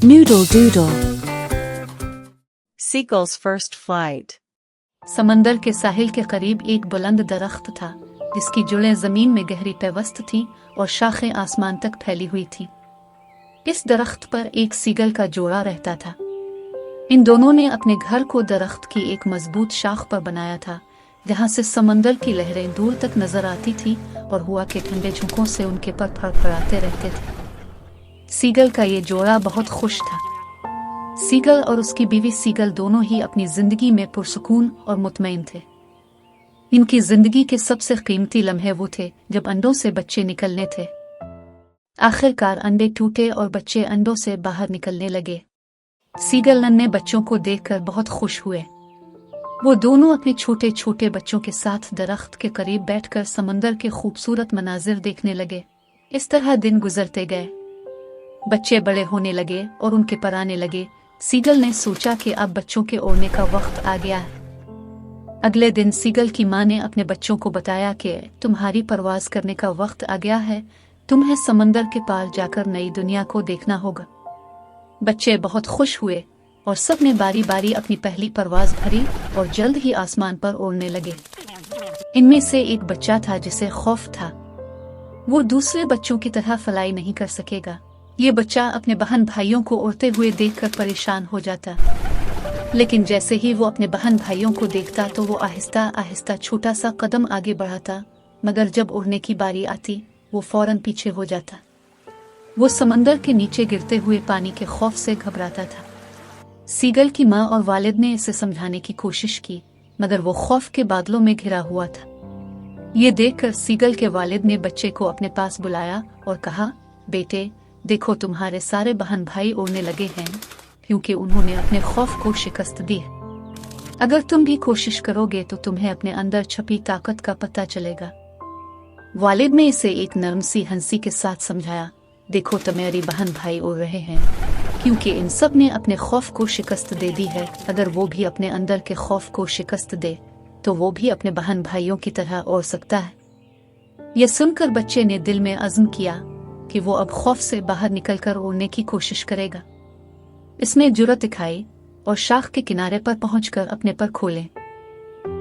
Noodle doodle. Seagull's first flight. समंदर के साहिल के करीब एक बुलंद दरख्त था जिसकी जुड़ें जमीन में गहरी पैवस्त थीं और शाखें आसमान तक फैली हुई थीं। इस दरख्त पर एक सीगल का जोड़ा रहता था। इन दोनों ने अपने घर को दरख्त की एक मजबूत शाख पर बनाया था जहां से समंदर की लहरें दूर तक नजर आती थीं और हवा के ठंडे झोंकों से उनके पर फड़फड़ाते रहते थे। सीगल का ये जोड़ा बहुत खुश था। सीगल और उसकी बीवी सीगल दोनों ही अपनी जिंदगी में पुरसुकून और मुतमईन थे। इनकी जिंदगी के सबसे कीमती लम्हे वो थे जब अंडों से बच्चे निकलने थे। आखिरकार अंडे टूटे और बच्चे अंडों से बाहर निकलने लगे। सीगल नन्हे बच्चों को देखकर बहुत खुश हुए। वो दोनों अपने छोटे छोटे बच्चों के साथ दरख्त के करीब बैठकर समंदर के खूबसूरत मनाजिर देखने लगे। इस तरह दिन गुजरते गए। बच्चे बड़े होने लगे और उनके पर आने लगे। सीगल ने सोचा कि अब बच्चों के उड़ने का वक्त आ गया है। अगले दिन सीगल की माँ ने अपने बच्चों को बताया कि तुम्हारी परवाज करने का वक्त आ गया है, तुम्हें समंदर के पार जाकर नई दुनिया को देखना होगा। बच्चे बहुत खुश हुए और सब ने बारी बारी अपनी पहली परवाज भरी और जल्द ही आसमान पर उड़ने लगे। इनमें से एक बच्चा था जिसे खौफ था। वो दूसरे बच्चों की तरह फ्लाई नहीं कर सकेगा। ये बच्चा अपने बहन भाइयों को उड़ते हुए देखकर परेशान हो जाता, लेकिन जैसे ही वो अपने बहन भाइयों को देखता तो वो आहिस्ता आहिस्ता छोटा सा कदम आगे बढ़ाता, मगर जब उड़ने की बारी आती वो फौरन पीछे हो जाता। वो समंदर के नीचे गिरते हुए पानी के खौफ से घबराता था। सीगल की माँ और वालिद ने इसे समझाने की कोशिश की, मगर वो खौफ के बादलों में घिरा हुआ था। ये देखकर सीगल के वालिद ने बच्चे को अपने पास बुलाया और कहा, बेटे देखो, तुम्हारे सारे बहन भाई उड़ने लगे हैं क्योंकि उन्होंने अपने खौफ को शिकस्त दी है। अगर तुम भी कोशिश करोगे तो तुम्हें अपने अंदर छपी ताकत का पता चलेगा। वालिद ने इसे एक नरम सी हंसी के साथ समझाया, देखो तुम्हारी बहन भाई उड़ रहे हैं क्योंकि इन सब ने अपने खौफ को शिकस्त दे दी है। अगर वो भी अपने अंदर के खौफ को शिकस्त दे तो वो भी अपने बहन भाइयों की तरह उड़ सकता है। यह सुनकर बच्चे ने दिल में अज़्म किया कि वो अब खौफ से बाहर निकलकर उड़ने की कोशिश करेगा। इसने जुर्रत दिखाई और शाख के किनारे पर पहुंचकर अपने पर खोले।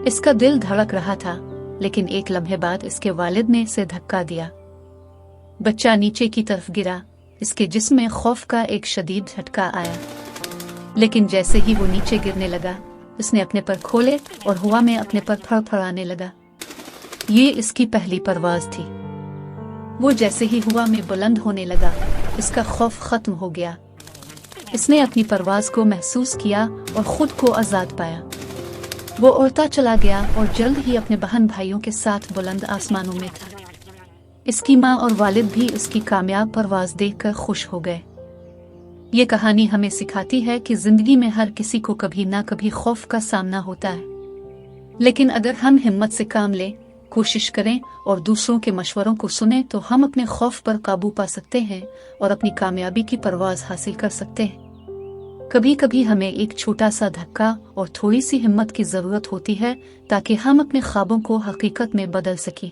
इसका दिल धड़क रहा था, लेकिन एक लम्हे बाद इसके वालिद ने इसे धक्का दिया। बच्चा नीचे की तरफ गिरा। इसके जिस्म में खौफ का एक शदीद झटका आया, लेकिन जैसे ही वो नीचे गिरने लगा इसने अपने पर खोले और हवा में अपने पर फड़फड़ाने लगा। ये इसकी पहली परवाज थी। वो जैसे ही हवा में बुलंद होने लगा इसका खौफ खत्म हो गया। इसने अपनी परवाज को महसूस किया और खुद को आजाद पाया। वो उड़ता चला गया और जल्द ही अपने बहन भाइयों के साथ बुलंद आसमानों में था। इसकी माँ और वालिद भी इसकी कामयाब परवाज देखकर खुश हो गए। ये कहानी हमें सिखाती है कि जिंदगी में हर किसी को कभी ना कभी खौफ का सामना होता है, लेकिन अगर हम हिम्मत से काम लें, कोशिश करें और दूसरों के मशवरों को सुने तो हम अपने खौफ पर काबू पा सकते हैं और अपनी कामयाबी की परवाज हासिल कर सकते हैं। कभी कभी हमें एक छोटा सा धक्का और थोड़ी सी हिम्मत की जरूरत होती है ताकि हम अपने ख्वाबों को हकीकत में बदल सकें।